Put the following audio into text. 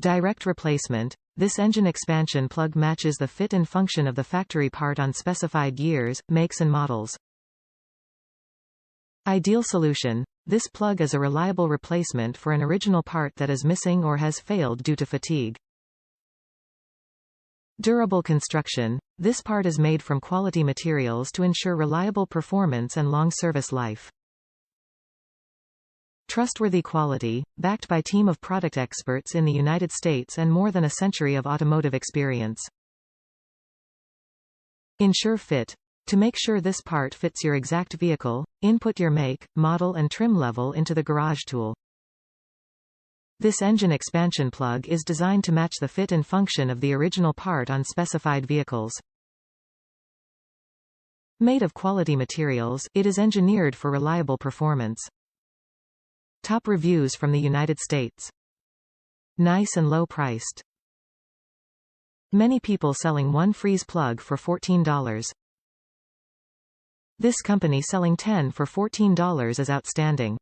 Direct replacement. This engine expansion plug matches the fit and function of the factory part on specified years, makes and models. Ideal solution. This plug is a reliable replacement for an original part that is missing or has failed due to fatigue. Durable construction. This part is made from quality materials to ensure reliable performance and long service life. Trustworthy quality, backed by team of product experts in the United States and more than a century of automotive experience. Ensure fit. To make sure this part fits your exact vehicle, input your make, model and trim level into the garage tool. This engine expansion plug is designed to match the fit and function of the original part on specified vehicles. Made of quality materials, it is engineered for reliable performance. Top reviews from the United States. Nice and low priced. Many people selling one freeze plug for $14. This company selling 10 for $14 is outstanding.